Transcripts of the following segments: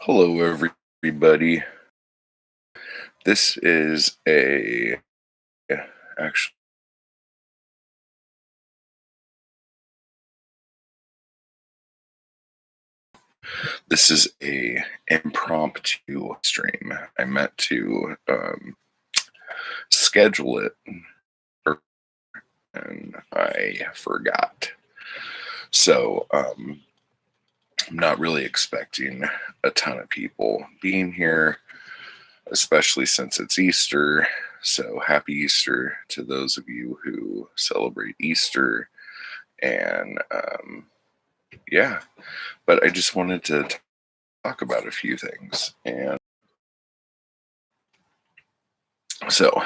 Hello, everybody. This is a actually this is a impromptu stream. I meant to schedule it, and I forgot. So I'm not really expecting a ton of people being here, especially since it's Easter. So happy Easter to those of you who celebrate Easter, and yeah. But I just wanted to talk about a few things. And so,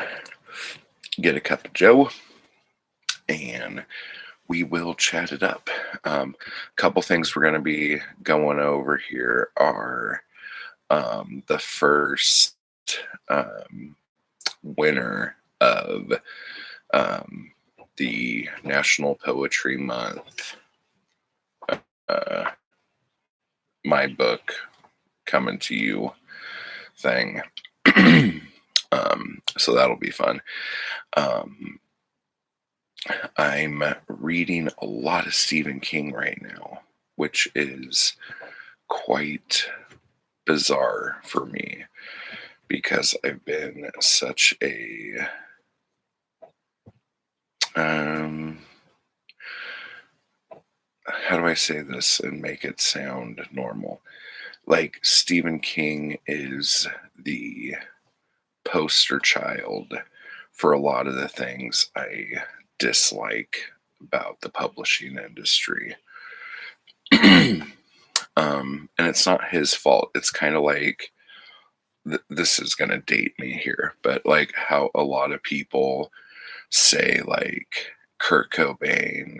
get a cup of Joe and we will chat it up. A couple things we're going to be going over here are the first winner of the National Poetry Month, uh, my book coming to you thing. So that'll be fun. I'm reading a lot of Stephen King right now, which is quite bizarre for me because I've been such a how do I say this and make it sound normal? Like, Stephen King is the poster child for a lot of the things I dislike about the publishing industry. And it's not his fault. It's kind of like, this is going to date me here, but like how a lot of people say, like, Kurt Cobain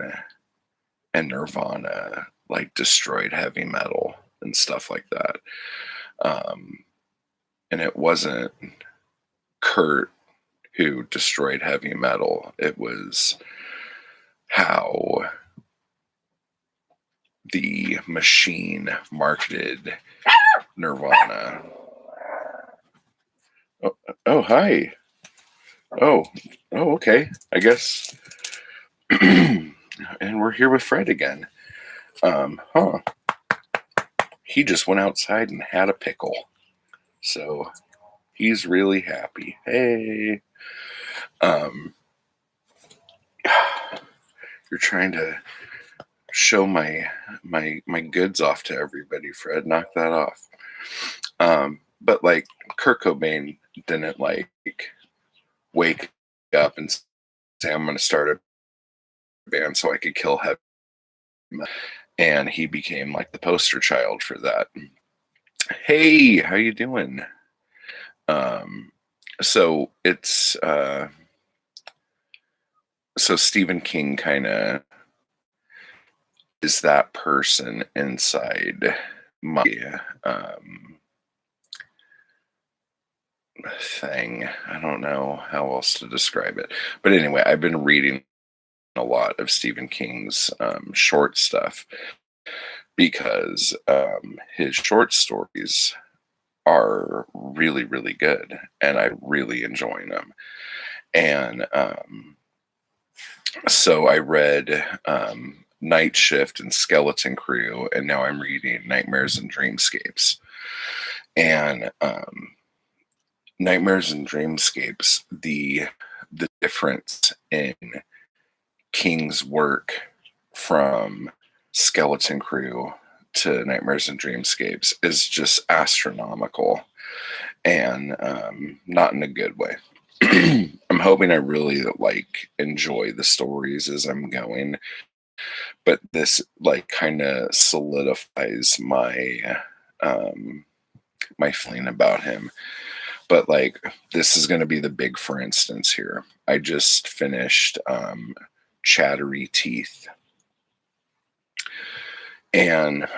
and Nirvana like destroyed heavy metal and stuff like that. And it wasn't Kurt who destroyed heavy metal. It was how the machine marketed Nirvana. Oh, hi. Oh, okay. I guess. And we're here with Fred again. Huh. He just went outside and had a pickle. So he's really happy. Hey. You're trying to show my goods off to everybody, Fred. Knock that off. But like, Kurt Cobain didn't like wake up and say, I'm going to start a band so I could kill heavy metal. And he became like the poster child for that. Hey, how you doing? So it's so Stephen King kind of is that person inside my thing. I don't know how else to describe it. But anyway, I've been reading a lot of Stephen King's short stuff because his short stories are really, really good and I really enjoy them. And so I read Night Shift and Skeleton Crew, and now I'm reading Nightmares and Dreamscapes. And Nightmares and Dreamscapes, the difference in King's work from Skeleton Crew to Nightmares and Dreamscapes is just astronomical, and not in a good way. I'm hoping I really like enjoy the stories as I'm going, but this like kind of solidifies my my feeling about him. But like, this is going to be the big for instance here. I just finished Chattery Teeth, and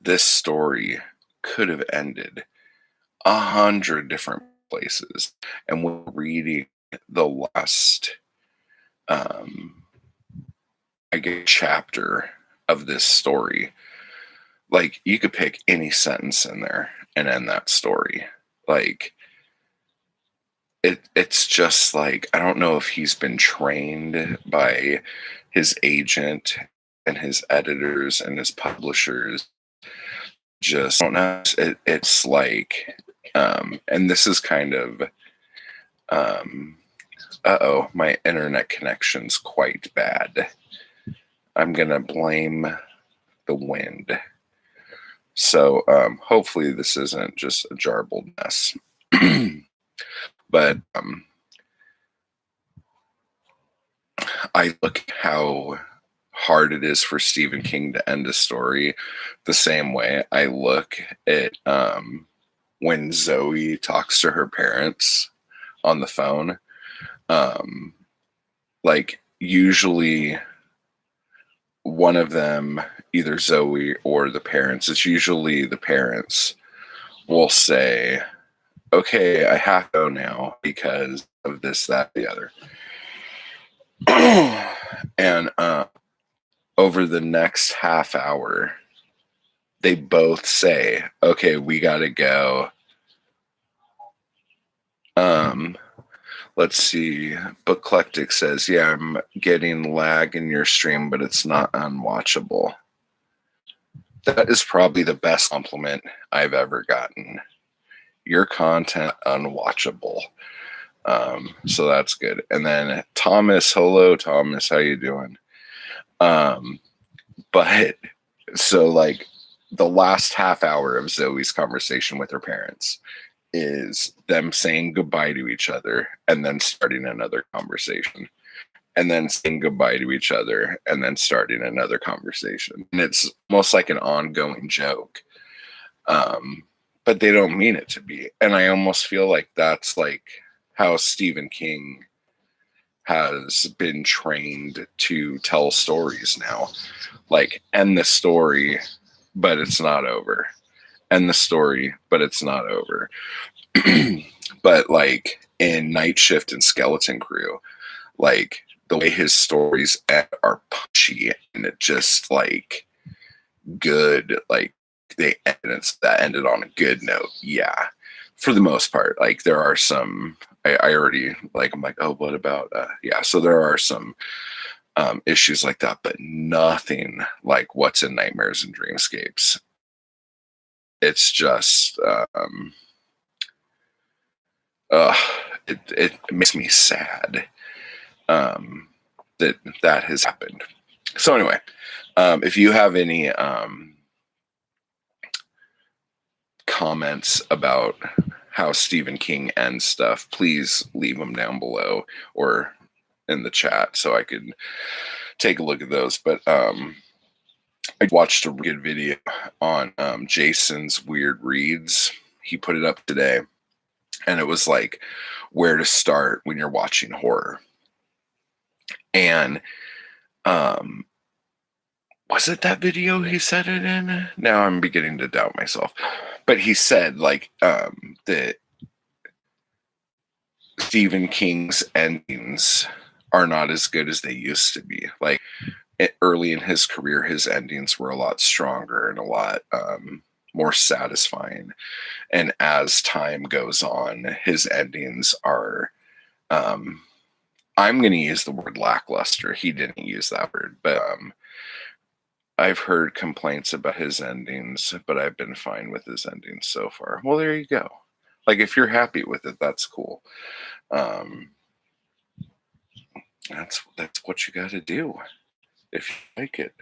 this story could have ended 100 different places. And we're reading the last I guess chapter of this story. like you could pick any sentence in there and end that story. Like it's just like, I don't know if he's been trained by his agent and his editors and his publishers. Just don't know. It's like, and this is kind of, um, my internet connection's quite bad. I'm gonna blame the wind. So hopefully this isn't just a jarbled mess. But I look how hard it is for Stephen King to end a story the same way I look at when Zoe talks to her parents on the phone. Like usually one of them, either Zoe or the parents, it's usually the parents will say, okay, I have to go now because of this, that, the other. And over the next half hour, they both say, okay, we got to go. Let's see. Booklectic says, yeah, I'm getting lag in your stream, but it's not unwatchable. That is probably the best compliment I've ever gotten. Your content unwatchable. So that's good. And then Thomas, hello Thomas, how you doing? But so like the last half hour of Zoe's conversation with her parents is them saying goodbye to each other and then starting another conversation, and then saying goodbye to each other and then starting another conversation. And it's almost like an ongoing joke. But they don't mean it to be. And I almost feel like that's like how Stephen King has been trained to tell stories now. Like, end the story, but it's not over. End the story, but it's not over. But like in Night Shift and Skeleton Crew, like the way his stories are punchy and it just like good, like they that ended on a good note. Yeah, for the most part. Like there are some I already like, I'm like, oh, what about yeah, so there are some issues like that, but nothing like what's in Nightmares and Dreamscapes. It's just it makes me sad that has happened. So anyway, if you have any comments about how Stephen King ends stuff, please leave them down below or in the chat so I could take a look at those. But I watched a good video on Jason's Weird Reads. He put it up today, and it was like where to start when you're watching horror. And was it that video he said it in? Now I'm beginning to doubt myself. But he said like that Stephen King's endings are not as good as they used to be. Like early in his career, his endings were a lot stronger and a lot more satisfying. And as time goes on, his endings are, I'm going to use the word lackluster. He didn't use that word, but I've heard complaints about his endings, but I've been fine with his endings so far. Well, there you go. Like if you're happy with it, that's cool. That's what you got to do if you like it.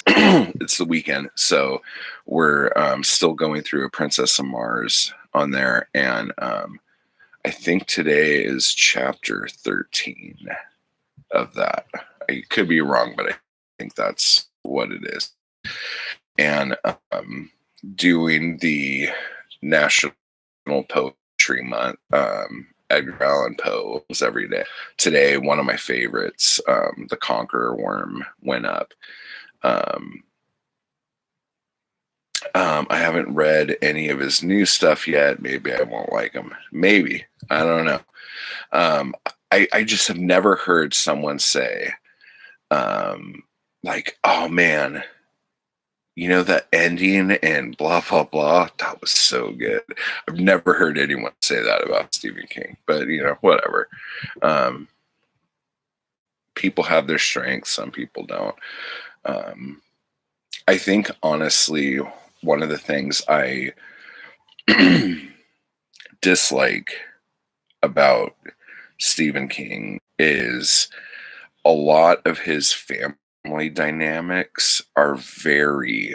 It's the weekend, so we're still going through A Princess of Mars on there, and I think today is chapter 13 of that. I could be wrong, but I think that's what it is. And doing the National Poetry Month, Edgar Allan Poe was every day. Today, one of my favorites, The Conqueror Worm, went up. I haven't read any of his new stuff yet. Maybe I won't like him. Maybe. I don't know. I just have never heard someone say, like, oh man, you know, that ending and blah, blah, blah, that was so good. I've never heard anyone say that about Stephen King, but, you know, whatever. People have their strengths, some people don't. I think, honestly, one of the things I dislike about Stephen King is a lot of his family dynamics are very,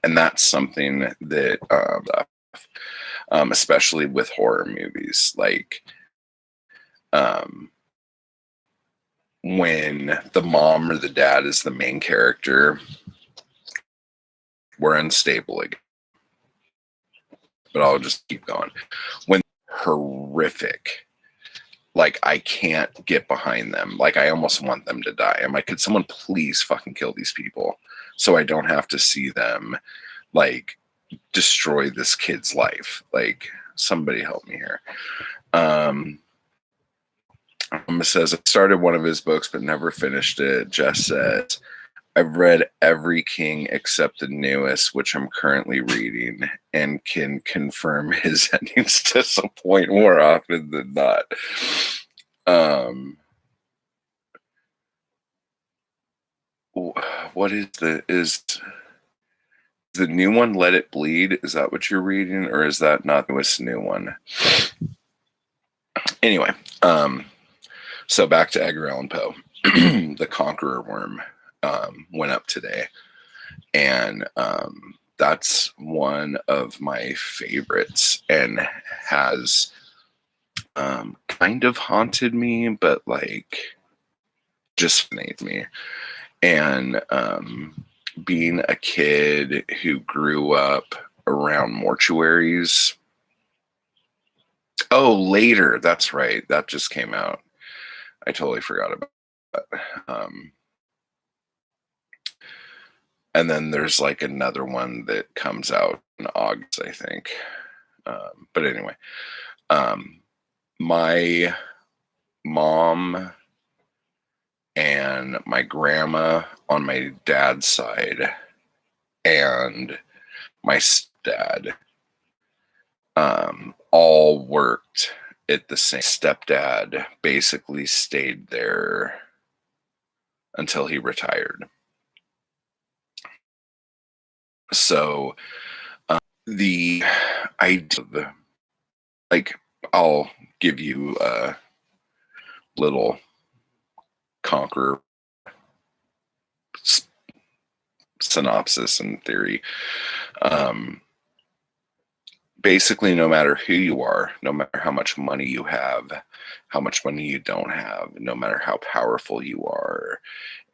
and that's something that, especially with horror movies, like when the mom or the dad is the main character, we're unstable again. But I'll just keep going. When horrific, like I can't get behind them. Like I almost want them to die. I'm like, could someone please fucking kill these people so I don't have to see them like destroy this kid's life? Like somebody help me here. Says I started one of his books but never finished it. Jess says I've read every King except the newest, which I'm currently reading, and can confirm his endings disappoint more often than not. What is the new one? Let It Bleed? Is that what you're reading, or is that not the new one? Anyway, so back to Edgar Allan Poe. The Conqueror Worm went up today, and that's one of my favorites and has kind of haunted me, but like just fascinates me. And being a kid who grew up around mortuaries. Oh, Later. That's right. That just came out. I totally forgot about that. And then there's like another one that comes out in August, I think. But anyway, my mom and my grandma on my dad's side and my stepdad all worked at the same. Stepdad basically stayed there until he retired. So the idea of, like, I'll give you a little Conqueror synopsis and theory. Basically, no matter who you are, no matter how much money you have, how much money you don't have, no matter how powerful you are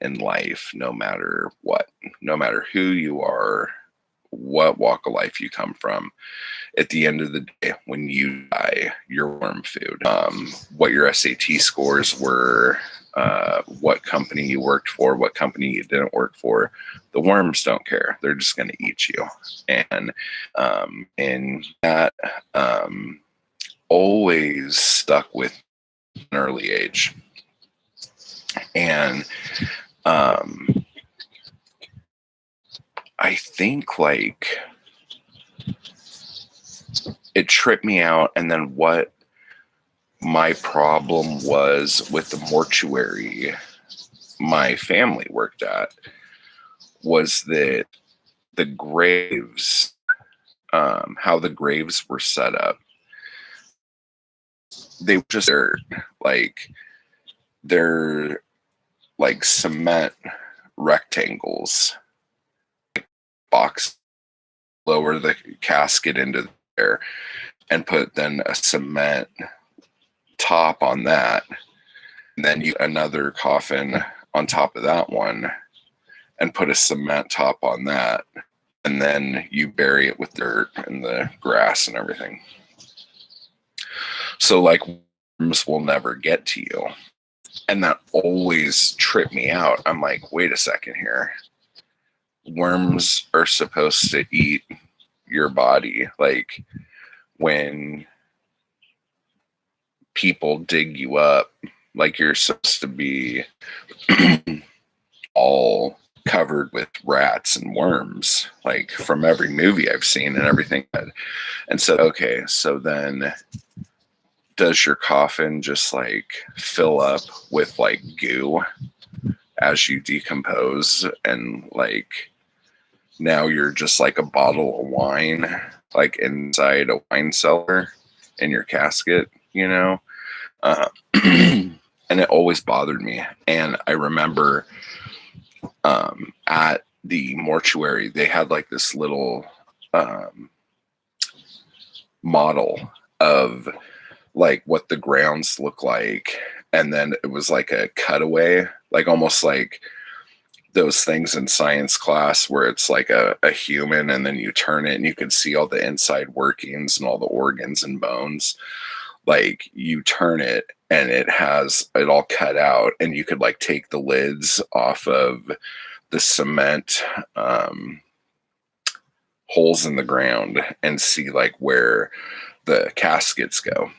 in life, no matter what, no matter who you are, what walk of life you come from, at the end of the day, when you die, you're worm food. What your SAT scores were, what company you worked for, what company you didn't work for, the worms don't care. They're just going to eat you. And that always stuck with an early age. And I think like it tripped me out. And then what my problem was with the mortuary my family worked at was that the graves, how the graves were set up, they were just they're like cement rectangles, box, lower the casket into there and put then a cement top on that, and then you another coffin on top of that one and put a cement top on that, and then you bury it with dirt and the grass and everything. So like worms will never get to you. And that always tripped me out. I'm like, wait a second here. Worms are supposed to eat your body. Like when people dig you up, like you're supposed to be all covered with rats and worms, like from every movie I've seen and everything. And so, okay, so then does your coffin just like fill up with like goo as you decompose, and like now you're just like a bottle of wine, like inside a wine cellar in your casket, you know? And it always bothered me. And I remember at the mortuary, they had like this little model of like what the grounds look like. And then it was like a cutaway, like almost like those things in science class where it's like a human and then you turn it and you can see all the inside workings and all the organs and bones. Like you turn it and it has it all cut out, and you could like take the lids off of the cement holes in the ground and see like where the caskets go.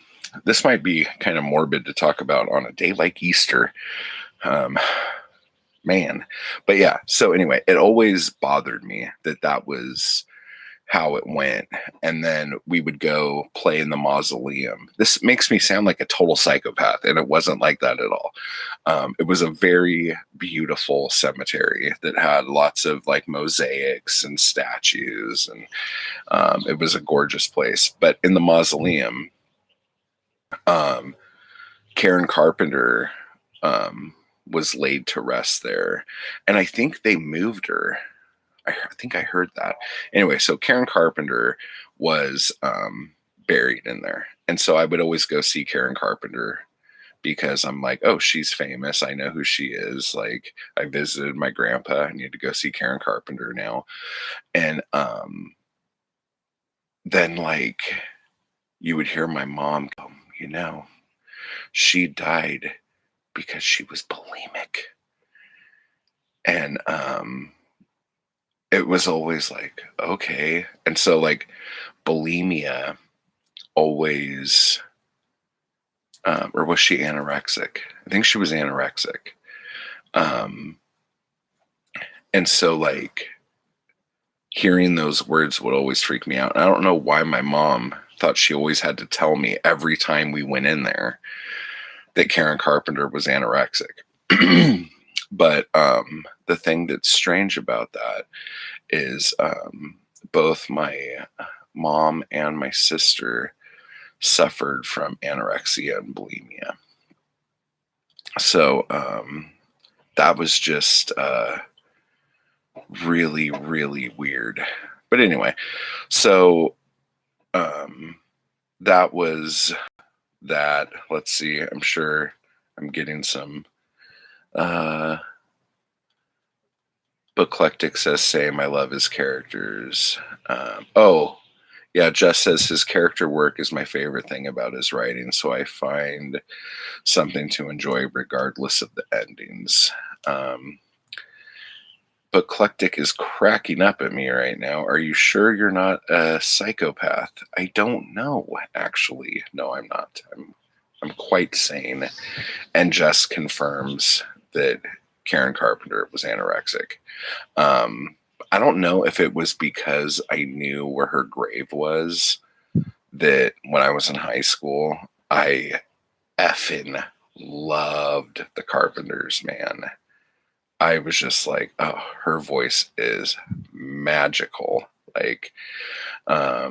This might be kind of morbid to talk about on a day like Easter. Man. But yeah, so anyway, it always bothered me that that was how it went. And then we would go play in the mausoleum. This makes me sound like a total psychopath, and it wasn't like that at all. It was a very beautiful cemetery that had lots of like mosaics and statues, and it was a gorgeous place. But in the mausoleum, Karen Carpenter was laid to rest there, and I think they moved her. I think I heard that. Anyway, so Karen Carpenter was buried in there. And so I would always go see Karen Carpenter because I'm like, oh, she's famous. I know who she is. Like, I visited my grandpa. I need to go see Karen Carpenter now. And then, like, you would hear my mom go, you know, she died because she was bulimic. And it was always like, okay. And so, like, bulimia always, or was she anorexic? I think she was anorexic. And so, like, hearing those words would always freak me out. And I don't know why my mom thought she always had to tell me every time we went in there that Karen Carpenter was anorexic. But the thing that's strange about that is both my mom and my sister suffered from anorexia and bulimia. So that was just really, really weird. But anyway, so that was that. Let's see. I'm sure I'm getting some. Booklectic says, same. I love his characters. Oh, yeah. Jess says his character work is my favorite thing about his writing. So I find something to enjoy regardless of the endings. Booklectic is cracking up at me right now. Are you sure you're not a psychopath? I don't know, actually. No, I'm not. I'm quite sane. And Jess confirms that Karen Carpenter was anorexic. I don't know if it was because I knew where her grave was that when I was in high school, I effing loved the Carpenters, man. I was just like, oh, her voice is magical. Like, I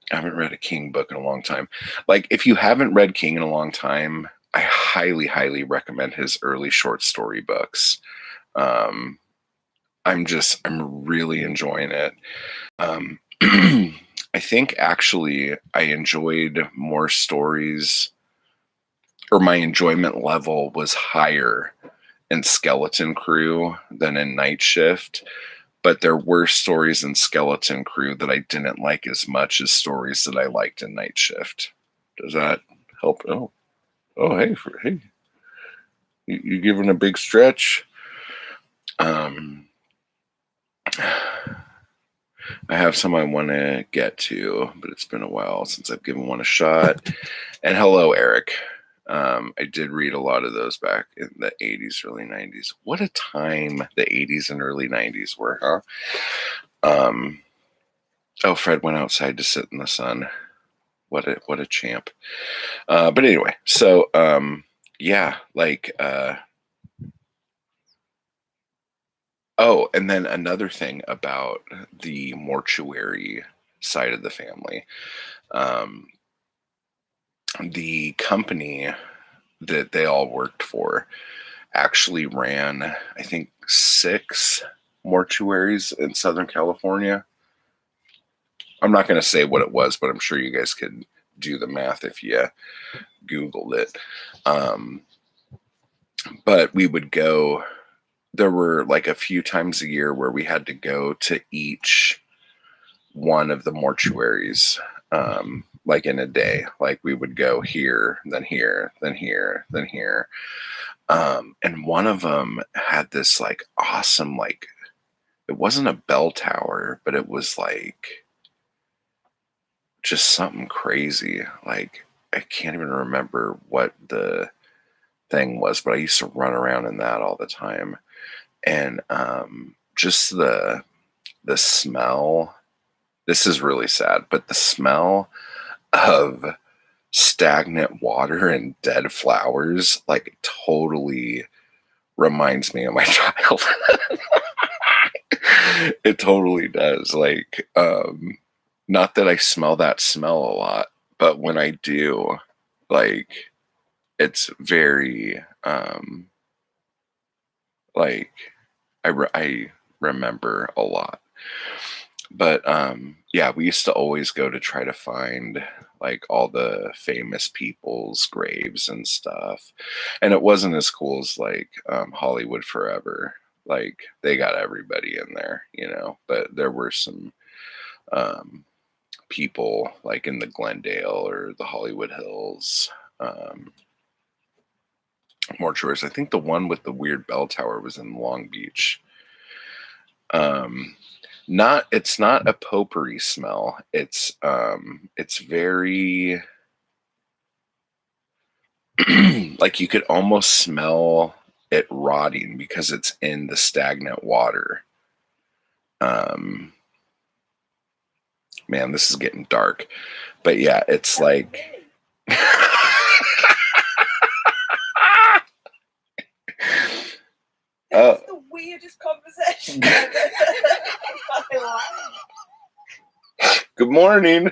haven't read a King book in a long time. Like, if you haven't read King in a long time, I highly, highly recommend his early short story books. I'm really enjoying it. I think actually I enjoyed more stories, or my enjoyment level was higher in Skeleton Crew than in Night Shift. But there were stories in Skeleton Crew that I didn't like as much as stories that I liked in Night Shift. Does that help? Hey, you giving a big stretch? I have some I want to get to, but it's been a while since I've given one a shot. And hello, Eric. I did read a lot of those back in the 80s, early 90s. What a time the 80s and early 90s were, huh? Oh, Fred went outside to sit in the sun. What a champ. But anyway, so yeah, like oh, and then another thing about the mortuary side of the family. Um, the company that they all worked for actually ran, I think, 6 mortuaries in Southern California. I'm not going to say what it was, but I'm sure you guys could do the math if you Googled it. But we would go, there were like a few times a year where we had to go to each one of the mortuaries, like in a day. Like we would go here, then here, then here, then here. And one of them had this like awesome, like, it wasn't a bell tower, but it was like just something crazy. Like, I can't even remember what the thing was, but I used to run around in that all the time. And just the smell, this is really sad, but the smell of stagnant water and dead flowers like totally reminds me of my childhood. It totally does. Like, not that I smell that smell a lot, but when I do, like, it's very, like, I remember a lot. But yeah, we used to always go to try to find like all the famous people's graves and stuff. And it wasn't as cool as like Hollywood Forever. Like they got everybody in there, you know. But there were some people like in the Glendale or the Hollywood Hills mortuaries. I think the one with the weird bell tower was in Long Beach. It's not a potpourri smell. It's very like you could almost smell it rotting because it's in the stagnant water. Man, this is getting dark. But yeah, it's like That's the weirdest conversation good morning.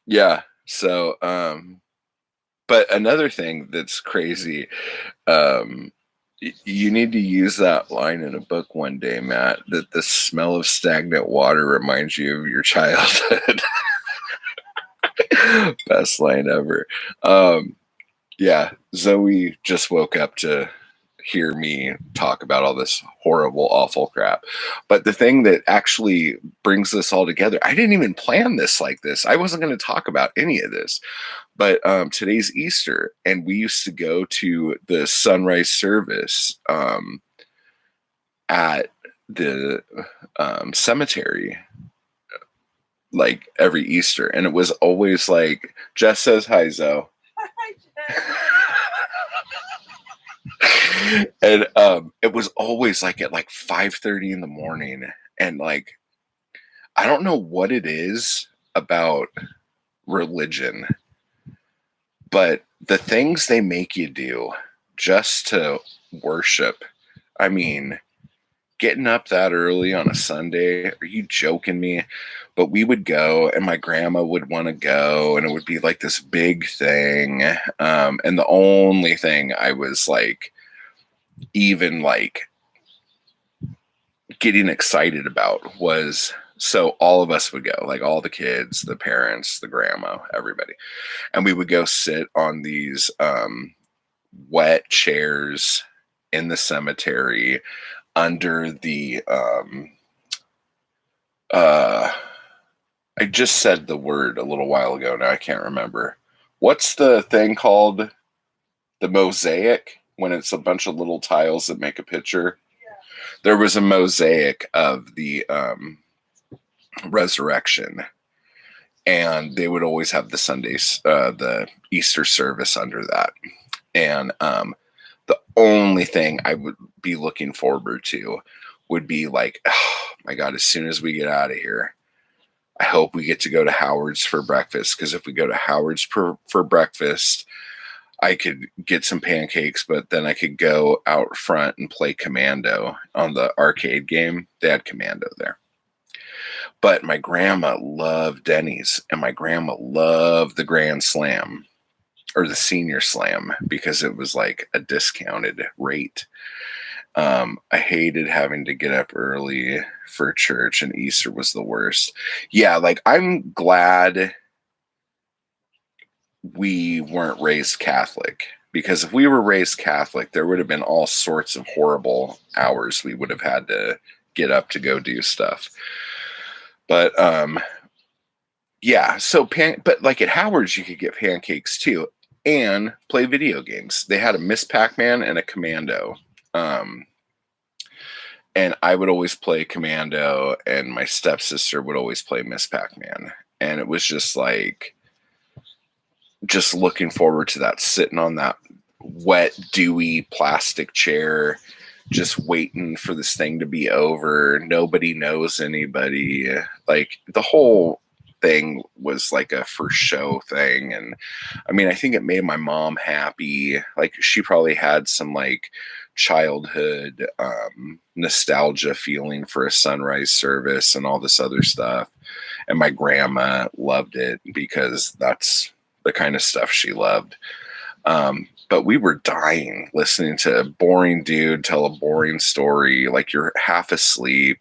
Yeah, so but another thing that's crazy, you need to use that line in a book one day, Matt, that the smell of stagnant water reminds you of your childhood. Best line ever. Yeah, Zoe just woke up to hear me talk about all this horrible, awful crap. But the thing that actually brings this all together, I didn't even plan this like this. I wasn't going to talk about any of this. But today's Easter, and we used to go to the sunrise service at the cemetery like every Easter. And it was always like, Jess says hi, Zoe. And it was always like at like 5:30 in the morning. And like, I don't know what it is about religion, but the things they make you do just to worship. I mean, getting up that early on a Sunday, are you joking me? But we would go, and my grandma would want to go, and it would be like this big thing. And the only thing I was like, even like getting excited about was, so all of us would go, like all the kids, the parents, the grandma, everybody. And we would go sit on these wet chairs in the cemetery under the I just said the word a little while ago. Now I can't remember. What's the thing called? The mosaic, when it's a bunch of little tiles that make a picture. Yeah. There was a mosaic of the resurrection. and they would always have the Sundays, the Easter service under that. And the only thing I would be looking forward to would be like, oh my God, as soon as we get out of here, I hope we get to go to Howard's for breakfast. Because if we go to Howard's for breakfast, I could get some pancakes, but then I could go out front and play Commando on the arcade game. They had Commando there. But my grandma loved Denny's, and my grandma loved the Grand Slam or the Senior Slam because it was like a discounted rate. I hated having to get up early for church, and Easter was the worst. Yeah, like I'm glad we weren't raised Catholic, because if we were raised Catholic, there would have been all sorts of horrible hours we would have had to get up to go do stuff. But yeah, so but like at Howard's you could get pancakes too and play video games. They had a Miss Pac-Man and a Commando. And I would always play Commando, and my stepsister would always play Miss Pac-Man. And it was just like, just looking forward to that, sitting on that wet, dewy plastic chair, just waiting for this thing to be over. Nobody knows anybody. Like the whole thing was like a for show thing. And I mean, I think it made my mom happy. Like she probably had some like childhood nostalgia feeling for a sunrise service and all this other stuff. And my grandma loved it because that's the kind of stuff she loved. But we were dying listening to a boring dude tell a boring story. Like you're half asleep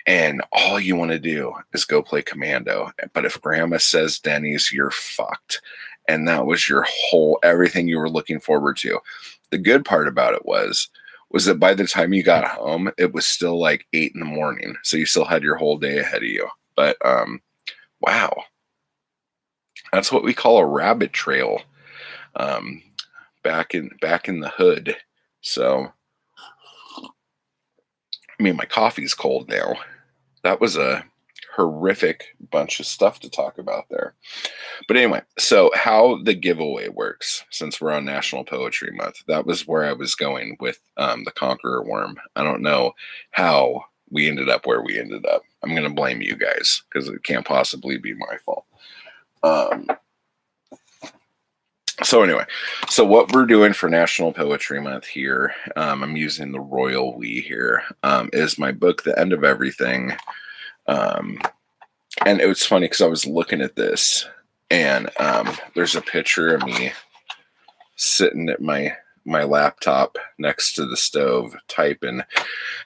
and all you want to do is go play Commando. But if grandma says Denny's, you're fucked. And that was your whole, everything you were looking forward to. The good part about it was that by the time you got home, it was still like 8 a.m. So you still had your whole day ahead of you. But wow, that's what we call a rabbit trail. Back in the hood. So, I mean, my coffee's cold now. That was a horrific bunch of stuff to talk about there. But anyway, so how the giveaway works, since we're on National Poetry Month, that was where I was going with the Conqueror Worm. I don't know how we ended up where we ended up. I'm going to blame you guys because it can't possibly be my fault. So anyway, so what we're doing for National Poetry Month here, I'm using the royal we here, is my book, The End of Everything. And it was funny because I was looking at this and there's a picture of me sitting at my laptop next to the stove typing.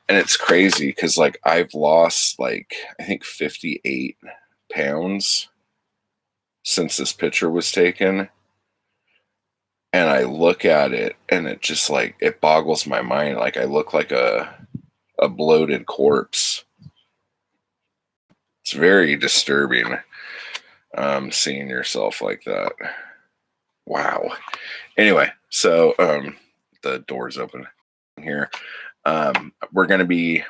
And it's crazy because like I've lost like, I think 58 pounds since this picture was taken. And I look at it and it just like, it boggles my mind. Like I look like a bloated corpse. It's very disturbing seeing yourself like that. Wow. Anyway, so the door's open here. We're going to be,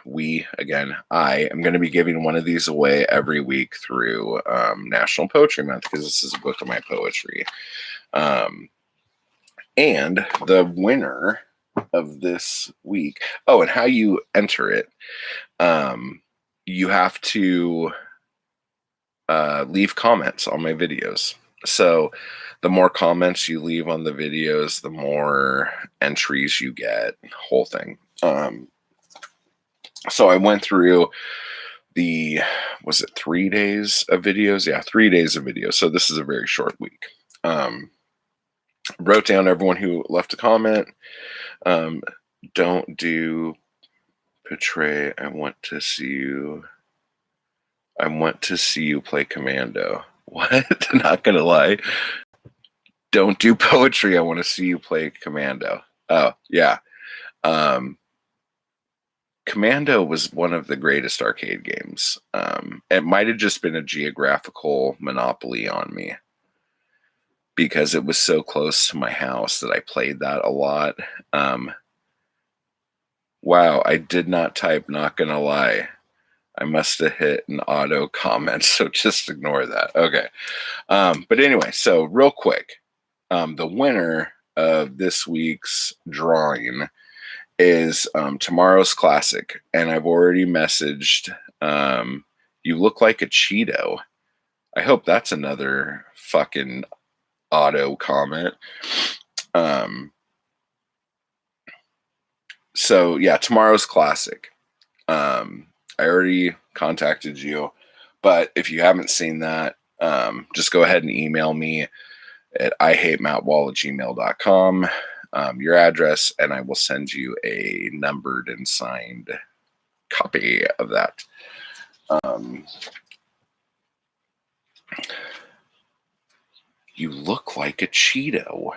I am going to be giving one of these away every week through National Poetry Month because this is a book of my poetry. And the winner of this week, oh, and how you enter it, you have to leave comments on my videos. So the more comments you leave on the videos, the more entries you get, whole thing. So I went through was it 3 days of videos? Yeah, 3 days of videos. So this is a very short week. Wrote down everyone who left a comment. Don't do portray. I want to see you play Commando. What? Not gonna lie. Don't do poetry. I want to see you play Commando. Oh yeah. Commando was one of the greatest arcade games. It might have just been a geographical monopoly on me, because it was so close to my house that I played that a lot. Wow, I did not type, not gonna lie. I must have hit an auto comment, so just ignore that. Okay. But anyway, so real quick, the winner of this week's drawing is tomorrow's classic, and I've already messaged you look like a Cheeto. I hope that's another fucking auto comment. So yeah, tomorrow's classic. I already contacted you, but if you haven't seen that, just go ahead and email me at ihatemattwall@gmail.com, your address, and I will send you a numbered and signed copy of that. You look like a Cheeto.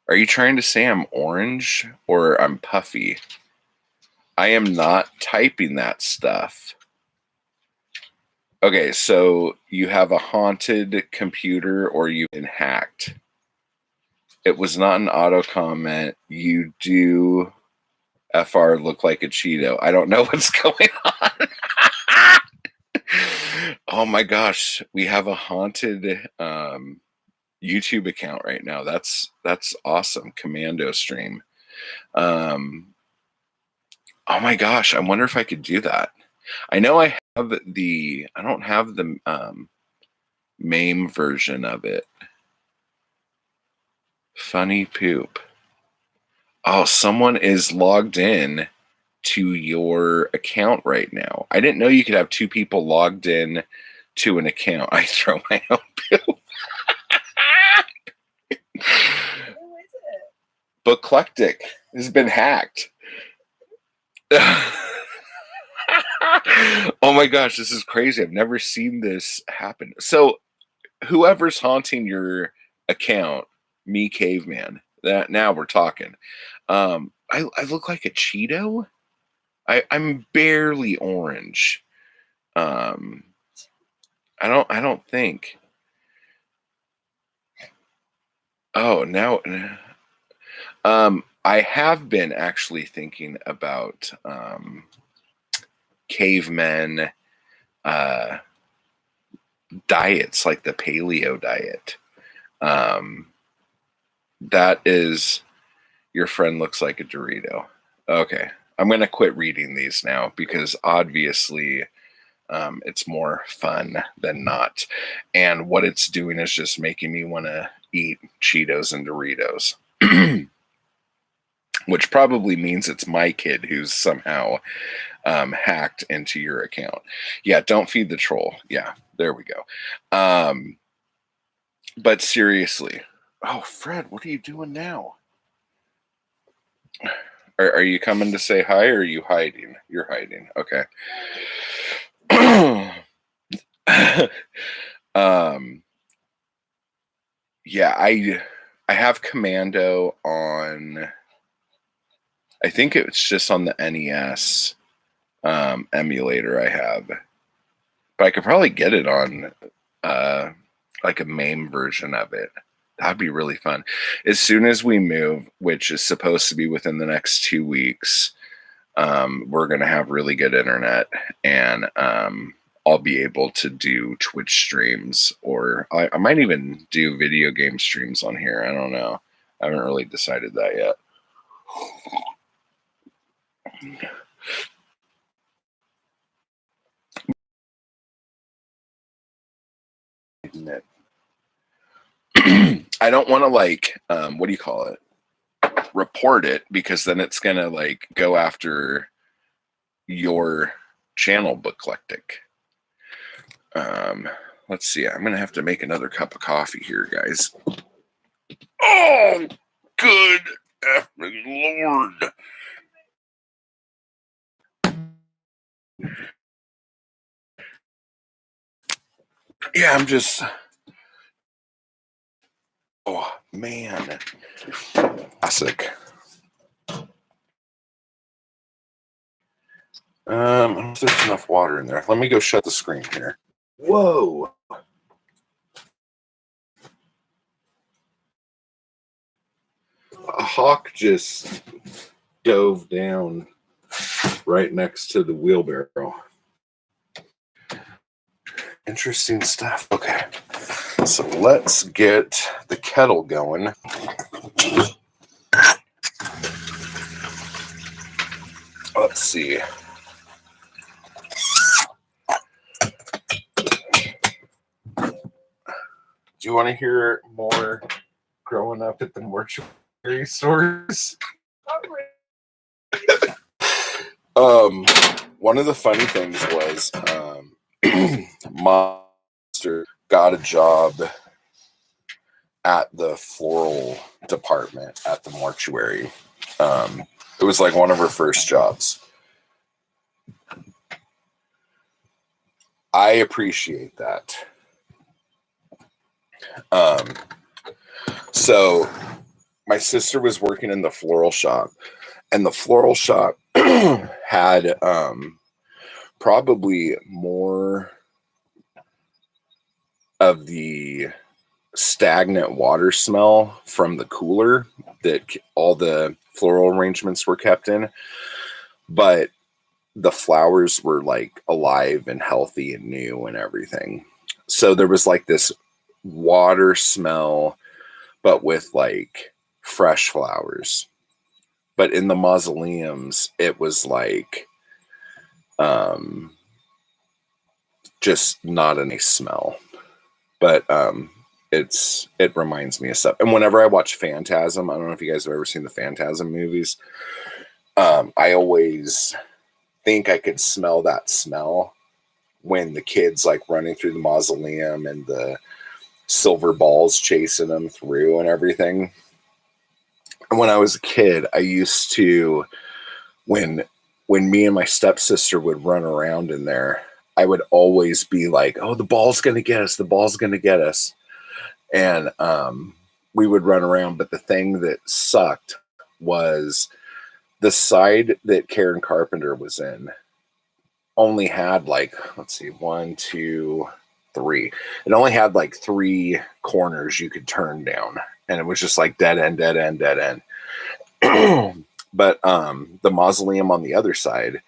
Are you trying to say I'm orange or I'm puffy? I am not typing that stuff. Okay, so you have a haunted computer or you've been hacked. It was not an auto comment. You do FR look like a Cheeto. I don't know what's going on. Oh my gosh, we have a haunted YouTube account right now. That's awesome. Commando stream. Oh my gosh, I wonder if I could do that. I know I don't have the MAME version of it. Funny poop. Oh, someone is logged in to your account right now. I didn't know you could have two people logged in to an account. I throw my own poop. Who is it? Booklectic has been hacked. Oh my gosh, this is crazy. I've never seen this happen. So whoever's haunting your account, me caveman, that now we're talking. I look like a Cheeto. I'm barely orange. I don't think. Oh, now I have been actually thinking about cavemen diets, like the paleo diet. That is, your friend looks like a Dorito. Okay, I'm gonna quit reading these now because obviously it's more fun than not, and what it's doing is just making me want to eat Cheetos and Doritos. Which probably means it's my kid who's somehow hacked into your account. Yeah, don't feed the troll. Yeah, there we go. But seriously, oh, Fred, what are you doing now? Are you coming to say hi, or are you hiding? You're hiding. Okay. Yeah, I have Commando on. I think it's just on the NES emulator I have, but I could probably get it on like a MAME version of it. That'd be really fun. As soon as we move, which is supposed to be within the next 2 weeks, we're going to have really good internet, and I'll be able to do Twitch streams, or I might even do video game streams on here. I don't know. I haven't really decided that yet. I don't want to what do you call it? Report it, because then it's gonna go after your channel, Booklectic. Let's see. I'm gonna have to make another cup of coffee here, guys. Oh, good effing Lord. Yeah, I'm just. Oh man, classic. I don't know if there's enough water in there. Let me go shut the screen here. Whoa. A hawk just dove down right next to the wheelbarrow. Interesting stuff. Okay. So let's get the kettle going. Let's see. Do you want to hear more growing up at the mortuary stores? One of the funny things was my sister got a job at the floral department at the mortuary. It was like one of her first jobs. I appreciate that. So my sister was working in the floral shop, and the floral shop had probably more of the stagnant water smell from the cooler that all the floral arrangements were kept in, but the flowers were like alive and healthy and new and everything. So there was like this water smell, but with like fresh flowers. But in the mausoleums, it was like just not a nice smell. But it reminds me of stuff. And whenever I watch Phantasm, I don't know if you guys have ever seen the Phantasm movies. I always think I could smell that smell when the kids like running through the mausoleum and the silver balls chasing them through and everything. And when I was a kid, I used to, when me and my stepsister would run around in there, I would always be like, oh, the ball's going to get us. The ball's going to get us. And we would run around. But the thing that sucked was the side that Karen Carpenter was in only had like, let's see, 1, 2, 3. It only had like 3 corners you could turn down. And it was just like dead end, dead end, dead end. But the mausoleum on the other side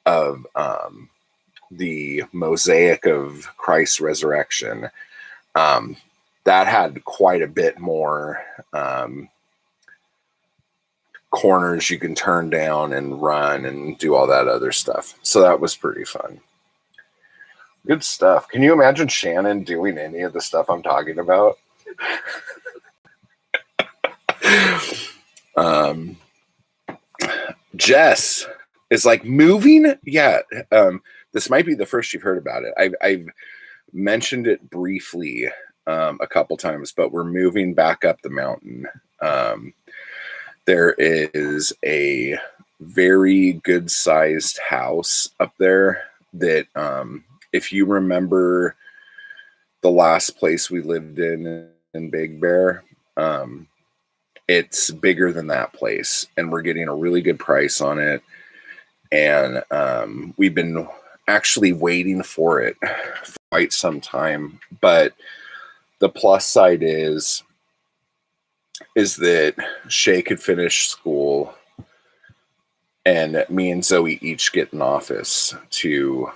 of the mosaic of Christ's resurrection, that had quite a bit more corners you can turn down and run and do all that other stuff. So that was pretty fun. Good stuff. Can you imagine Shannon doing any of the stuff I'm talking about? Jess is like, moving. Yeah. This might be the first you've heard about it. I've mentioned it briefly a couple times, but we're moving back up the mountain. There is a very good sized house up there that, if you remember the last place we lived in Big Bear, it's bigger than that place, and we're getting a really good price on it. And we've been actually waiting for it for quite some time. But the plus side is that Shay could finish school, and me and Zoe each get an office to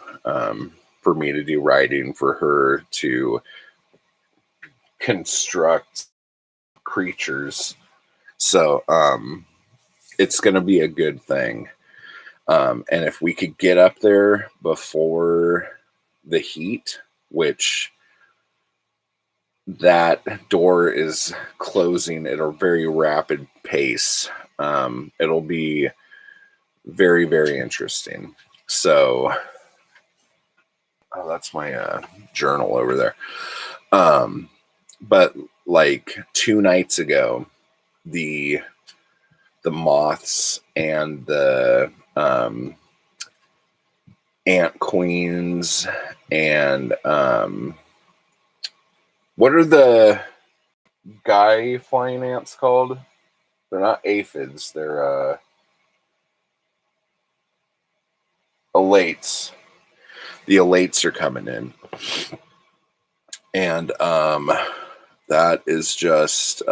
for me to do writing, for her to construct creatures. So it's going to be a good thing. And if we could get up there before the heat, which that door is closing at a very rapid pace, it'll be very, very interesting. So, oh, that's my journal over there. But like 2 nights ago, the moths and the ant queens and what are the guy flying ants called? They're not aphids. They're elates. The elates are coming in, and that is just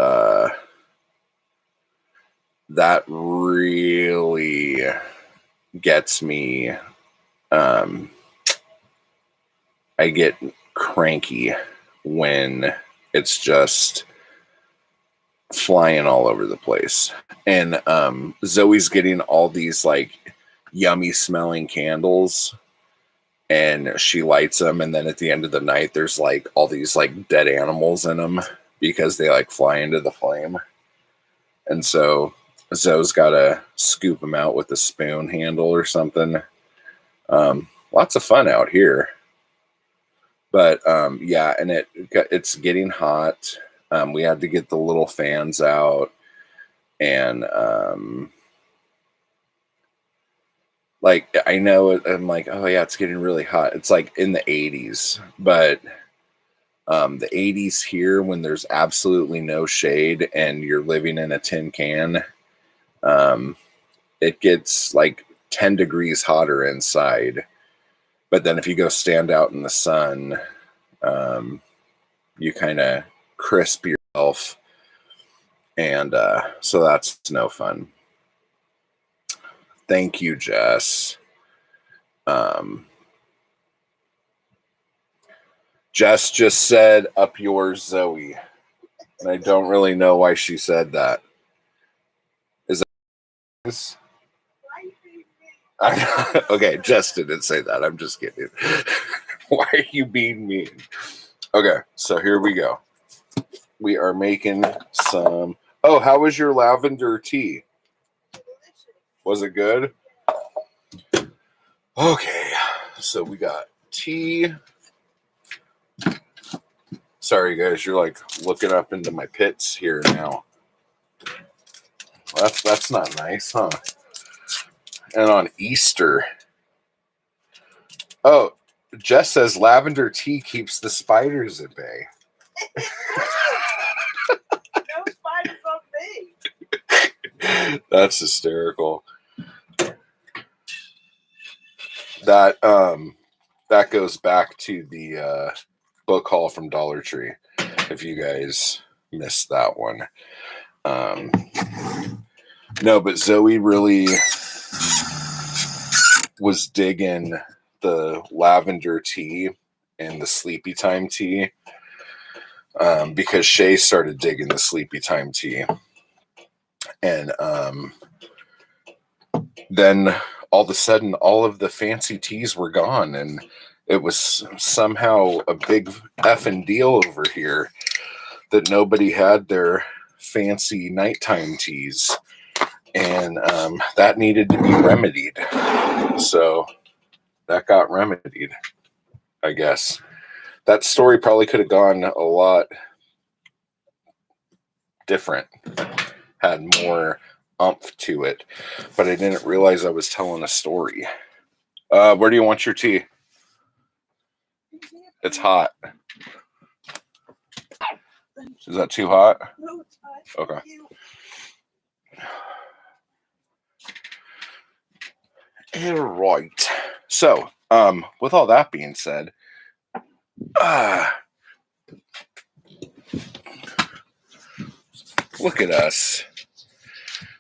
that really gets me. I get cranky when it's just flying all over the place. And Zoe's getting all these like yummy smelling candles, and she lights them, and then at the end of the night there's like all these like dead animals in them because they like fly into the flame. And so Zoe's got to scoop them out with a spoon handle or something. Lots of fun out here. But yeah, and it's getting hot. We had to get the little fans out, and like I know I'm like, oh yeah, it's getting really hot. It's like in the 80s, but the 80s here when there's absolutely no shade and you're living in a tin can, it gets like 10 degrees hotter inside. But then if you go stand out in the sun, you kind of crisp yourself. And so that's no fun. Thank you, Jess. Jess just said, up yours, Zoe. And I don't really know why she said that. Is that... Okay, Jess didn't say that. I'm just kidding. Why are you being mean? Okay, so here we go. We are making some... Oh, how was your lavender tea? Was it good? Okay, so we got tea. Sorry, guys, you're like looking up into my pits here now. Well, that's not nice, huh? And on Easter. Oh, Jess says lavender tea keeps the spiders at bay. No spiders on me. That's hysterical. That goes back to the book haul from Dollar Tree, if you guys missed that one. No, but Zoe really was digging the lavender tea and the sleepy time tea, because Shay started digging the sleepy time tea. And then all of a sudden, all of the fancy teas were gone, and it was somehow a big effing deal over here that nobody had their fancy nighttime teas, and that needed to be remedied. So that got remedied, I guess. That story probably could have gone a lot different, had more umph to it, but I didn't realize I was telling a story. Where do you want your tea? It's hot. Is that too hot? No, it's fine. Okay. Thank you. All right. So, with all that being said, look at us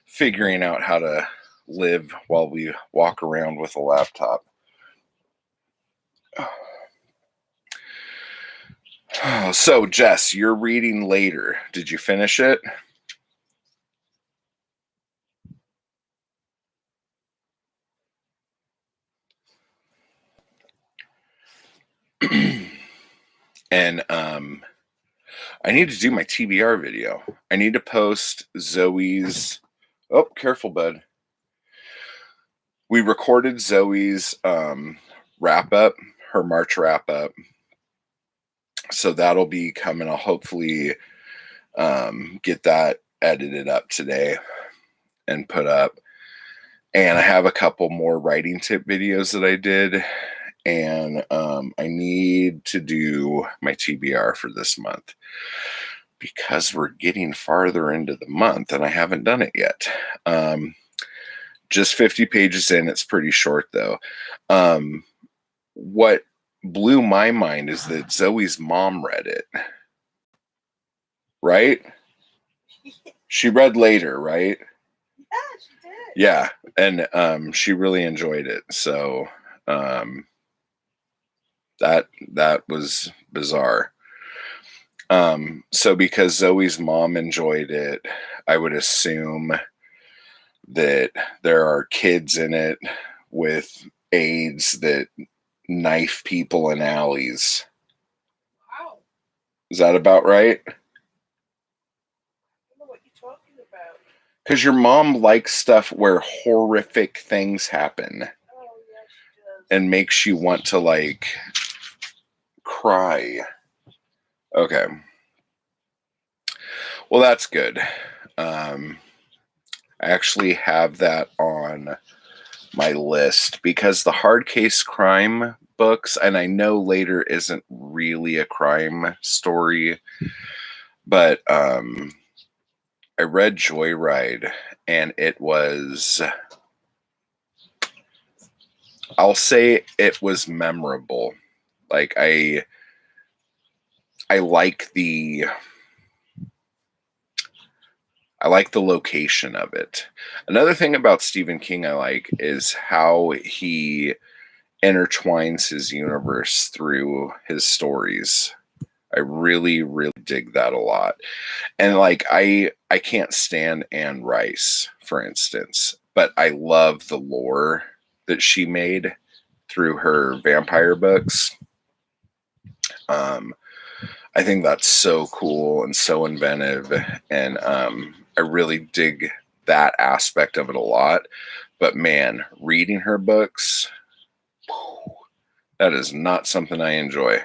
figuring out how to live while we walk around with a laptop. So, Jess, you're reading later. Did you finish it? And I need to do my TBR video. I need to post Zoe's... Oh, careful, bud. We recorded Zoe's wrap up, her March wrap up. So that'll be coming. I'll hopefully get that edited up today and put up. And I have a couple more writing tip videos that I did. And I need to do my TBR for this month, because we're getting farther into the month and I haven't done it yet. Just 50 pages in. It's pretty short, though. What blew my mind is that Zoe's mom read it. Right? She read later, right? Yeah, she did. Yeah, and she really enjoyed it. So That was bizarre. So because Zoe's mom enjoyed it, I would assume that there are kids in it with AIDS that knife people in alleys. Wow. Is that about right? I don't know what you're talking about. Because your mom likes stuff where horrific things happen Oh, yes, she does. and makes you want to like cry. Okay. Well, that's good. I actually have that on my list because the hard case crime books, and I know Later isn't really a crime story, but I read Joyride and it was, I'll say it was memorable. Like I like the location of it. Another thing about Stephen King I like is how he intertwines his universe through his stories. I really, really dig that a lot. And like I can't stand Anne Rice, for instance, but I love the lore that she made through her vampire books. I think that's so cool and so inventive, and I really dig that aspect of it a lot. But man, reading her books, that is not something I enjoy.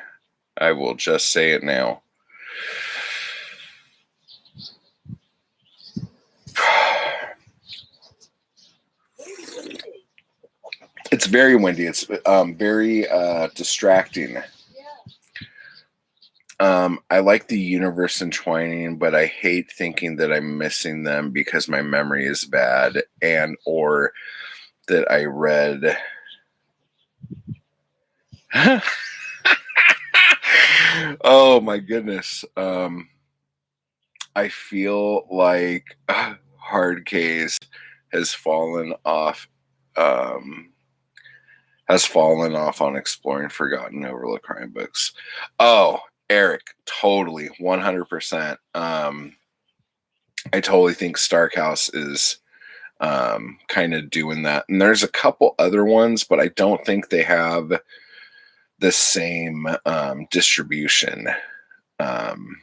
I will just say it now. It's very windy. It's very distracting. I like the universe entwining, but I hate thinking that I'm missing them because my memory is bad and or that I read. Oh my goodness. I feel like Hard Case has fallen off on exploring forgotten overlooked crime books. Oh, Eric, totally 100%. I totally think Starkhouse is kind of doing that. And there's a couple other ones, but I don't think they have the same distribution. And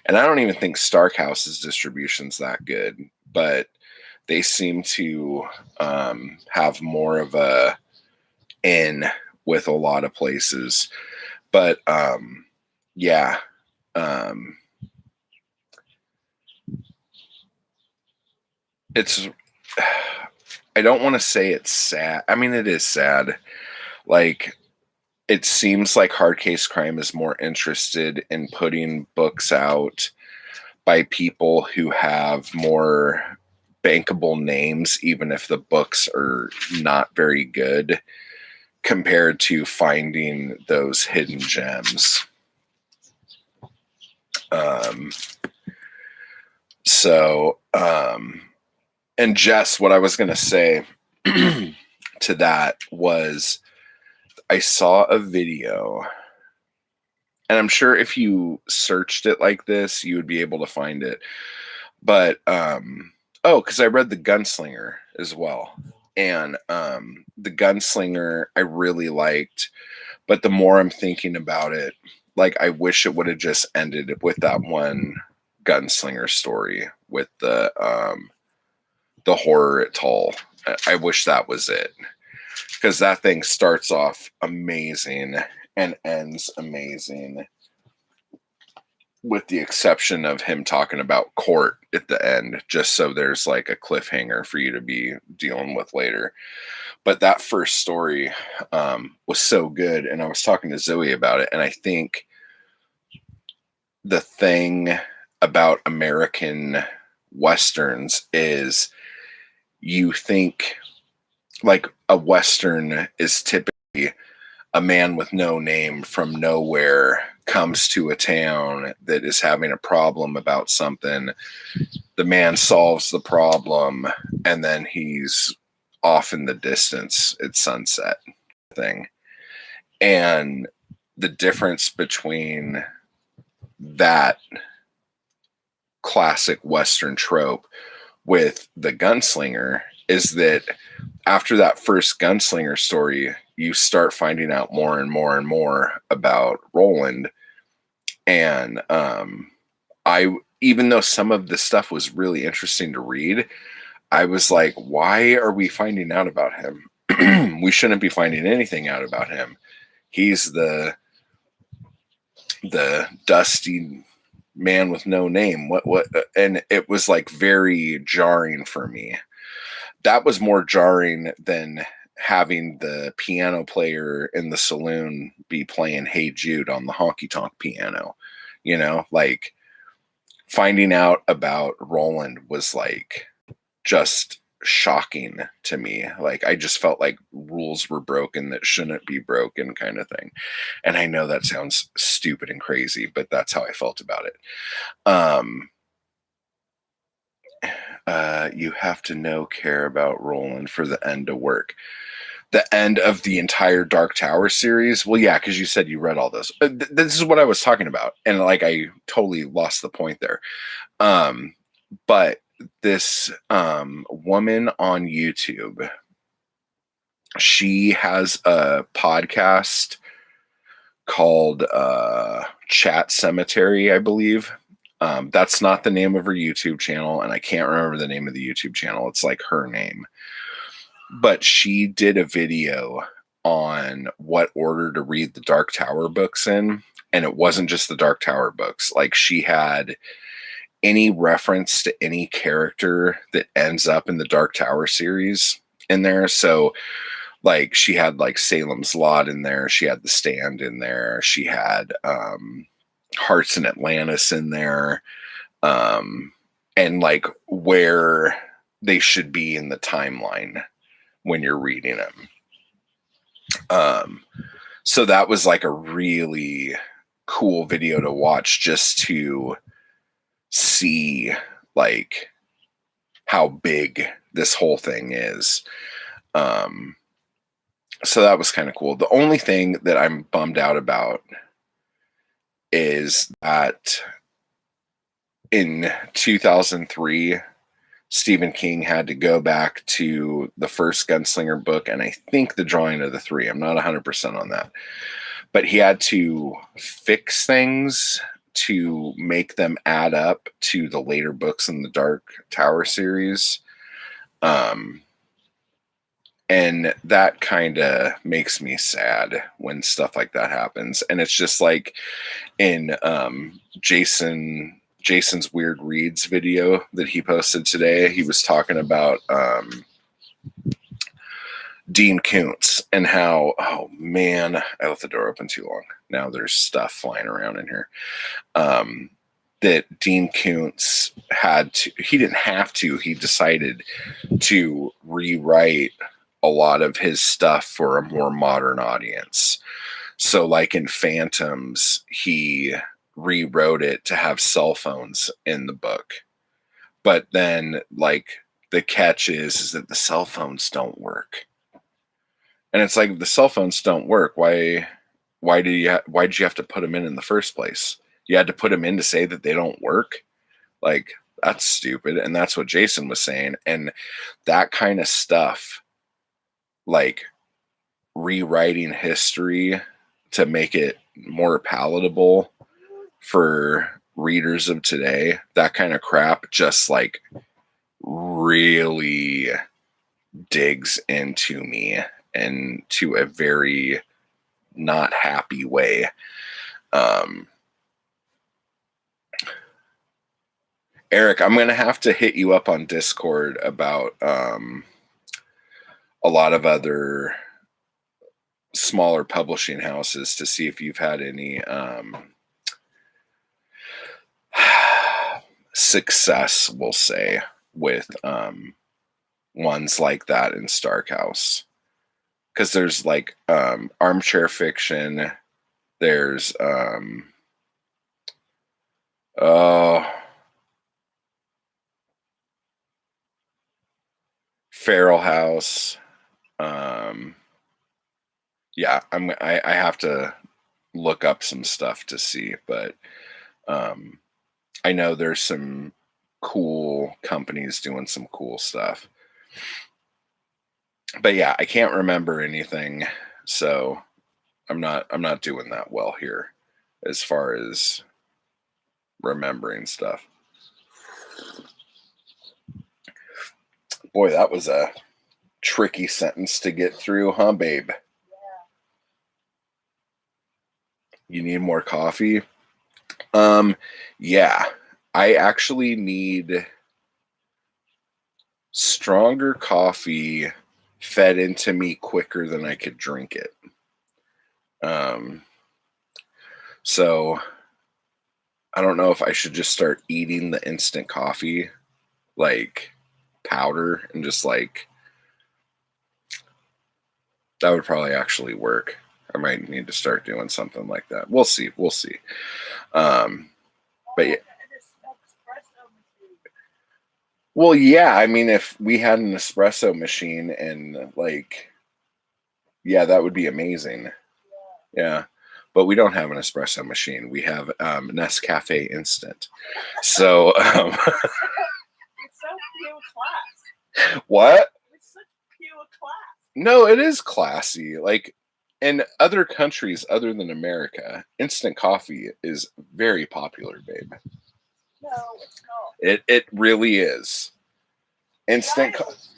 I don't even think Starkhouse's distribution's that good, but they seem to have more of a in with a lot of places. But yeah. It's, I don't want to say it's sad. I mean, it is sad. Like, it seems like Hard Case Crime is more interested in putting books out by people who have more bankable names, even if the books are not very good, compared to finding those hidden gems. And Jess, what I was going to say to that was I saw a video, and I'm sure if you searched it like this, you would be able to find it. But, because I read The Gunslinger as well. And The Gunslinger I really liked, but the more I'm thinking about it, like I wish it would have just ended with that one Gunslinger story with the horror at all. I wish that was it, because that thing starts off amazing and ends amazing, with the exception of him talking about court at the end, just so there's like a cliffhanger for you to be dealing with later. But that first story was so good, and I was talking to Zoe about it, and I think the thing about American Westerns is you think like a Western is typically a man with no name from nowhere comes to a town that is having a problem about something. The man solves the problem, and then he's off in the distance at sunset thing. And the difference between that classic Western trope with the gunslinger is that after that first gunslinger story, you start finding out more and more and more about Roland. And I, even though some of the stuff was really interesting to read, I was like, why are we finding out about him? We shouldn't be finding anything out about him. He's the dusty man with no name. What? And it was like very jarring for me. That was more jarring than having the piano player in the saloon be playing Hey Jude on the honky tonk piano. You know, like finding out about Roland was like just shocking to me. Like I just felt like rules were broken that shouldn't be broken, kind of thing. And I know that sounds stupid and crazy, but that's how I felt about it. You have to care about Roland for the end to work. The end of the entire Dark Tower series? Well, yeah, because you said you read all this. This is what I was talking about. And like I totally lost the point there. But this woman on YouTube, she has a podcast called Chat Cemetery, I believe. That's not the name of her YouTube channel, and I can't remember the name of the YouTube channel. It's like her name. But she did a video on what order to read the Dark Tower books in, and it wasn't just the Dark Tower books. Like she had any reference to any character that ends up in the Dark Tower series in there. So like she had like Salem's Lot in there, she had The Stand in there, she had Hearts in Atlantis in there, and like where they should be in the timeline when you're reading them. So that was like a really cool video to watch, just to see like how big this whole thing is. So that was kind of cool. The only thing that I'm bummed out about is that in 2003, Stephen King had to go back to the first Gunslinger book, and I think the drawing of the three. I'm not 100% on that. But he had to fix things to make them add up to the later books in the Dark Tower series. And that kind of makes me sad when stuff like that happens. And it's just like in Jason's Weird Reads video that he posted today, he was talking about Dean Koontz and how, oh man, I left the door open too long. Now there's stuff flying around in here. That Dean Koontz he didn't have to, he decided to rewrite a lot of his stuff for a more modern audience. So like in Phantoms, he rewrote it to have cell phones in the book. But then like the catch is that the cell phones don't work. And it's like, the cell phones don't work. Why'd you have to put them in the first place? You had to put them in to say that they don't work? Like, that's stupid. And that's what Jason was saying. And that kind of stuff, like rewriting history to make it more palatable for readers of today, that kind of crap just like really digs into me, and to a very not happy way. Eric, I'm going to have to hit you up on Discord about a lot of other smaller publishing houses to see if you've had any success, we'll say, with ones like that in Starkhouse. Because there's like Armchair Fiction, there's Feral House, Yeah, I have to look up some stuff to see, but um, I know there's some cool companies doing some cool stuff. But yeah, I can't remember anything, so I'm not doing that well here as far as remembering stuff. Boy, that was a tricky sentence to get through, huh, babe? Yeah. You need more coffee? Um, yeah. I actually need stronger coffee fed into me quicker than I could drink it. Um, so I don't know if I should just start eating the instant coffee like powder and just like that would probably actually work. I might need to start doing something like that. We'll see. We'll see. Um, but yeah, An espresso machine. well, yeah. I mean, if we had an espresso machine and like, yeah, that would be amazing. Yeah. Yeah, but we don't have an espresso machine. We have Nescafe Instant. So, It's so pure class. what? It's such pure class. No, it is classy. Like in other countries other than America, instant coffee is very popular, babe. No, it's not. It really is. Instant co- Giles.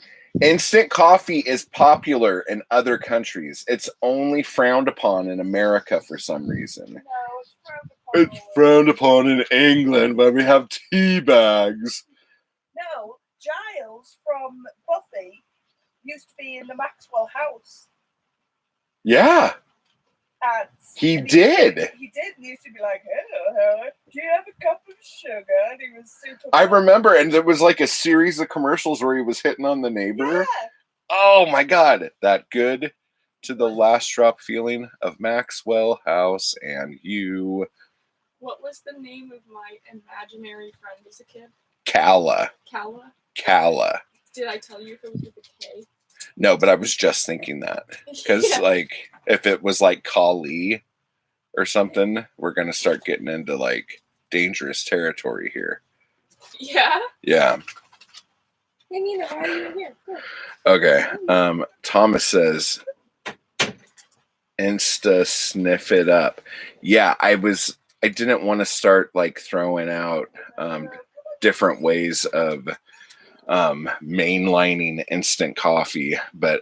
instant coffee is popular in other countries. It's only frowned upon in America for some reason. No, it's frowned upon. It's frowned upon in England where we have tea bags. No, Giles from Buffy used to be in the Maxwell house. Yeah, And he and did. He did. He used to be like, "Hello, Howard. Do you have a cup of sugar?" And he was super. I remember, and there was like a series of commercials where he was hitting on the neighbor. Yeah. Oh my God, that good to the last drop feeling of Maxwell House and you, What was the name of my imaginary friend as a kid? Calla. Kala? Calla. Did I tell you if it was with a K? No, but I was just thinking that because, Yeah. like, if it was like Kali or something, we're gonna start getting into like dangerous territory here. Yeah. Yeah. Hey, Nina, why are you here? Good. Okay. Thomas says, Insta sniff it up. Yeah, I didn't want to start like throwing out different ways of mainlining instant coffee, but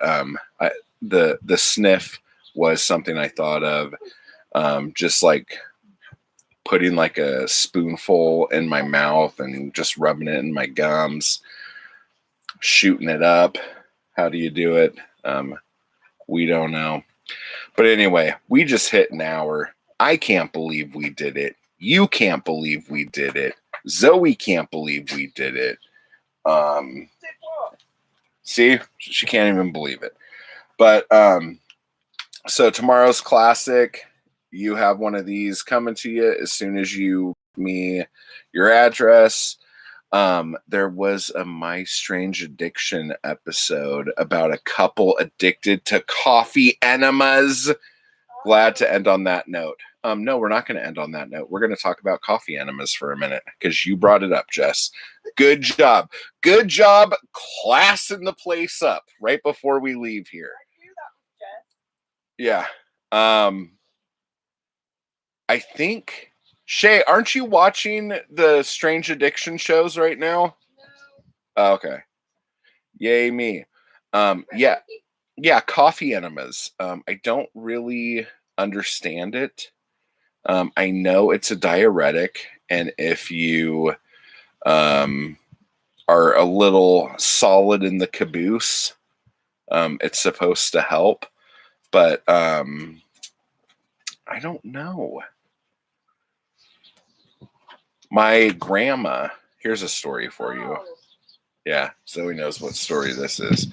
the sniff was something I thought of. Just like putting like a spoonful in my mouth and just rubbing it in my gums, shooting it up. How do you do it? We don't know. But anyway, we just hit an hour. I can't believe we did it. You can't believe we did it. Zoe can't believe we did it. Did what? See, she can't even believe it. But so tomorrow's classic, you have one of these coming to you as soon as you give me your address. There was a My Strange Addiction episode about a couple addicted to coffee enemas. Glad to end on that note. No, we're not going to end on that note. We're going to talk about coffee enemas for a minute because you brought it up, Jess. Good job. Good job classing the place up right before we leave here. I knew that was Jess. Yeah. I think, Shay, aren't you watching the Strange Addiction shows right now? No. Oh, okay. Yay me. Yeah, coffee enemas. I don't really understand it. I know it's a diuretic, and if you are a little solid in the caboose, it's supposed to help. But I don't know. My grandma, here's a story for you. Oh, Yeah, Zoe knows what story this is.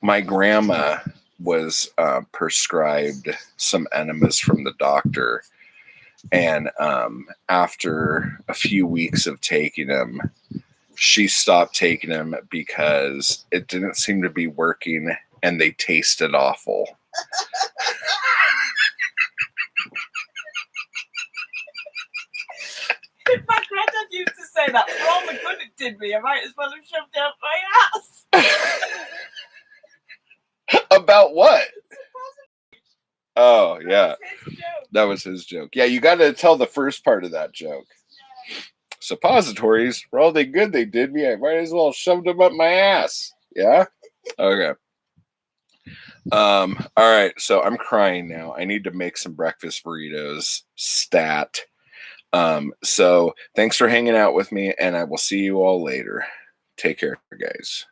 My grandma was prescribed some enemas from the doctor. And after a few weeks of taking them, she stopped taking them because it didn't seem to be working and they tasted awful. My granddad used to say that. For all the good it did me, I might as well have shoved it up my ass. About what? Oh, yeah. That's his joke. That was his joke. Yeah, you got to tell the first part of that joke. Suppositories, for all the good they did me, I might as well have shoved them up my ass. Yeah? Okay. All right, so I'm crying now. I need to make some breakfast burritos. Stat. So thanks for hanging out with me, and I will see you all later. Take care, guys.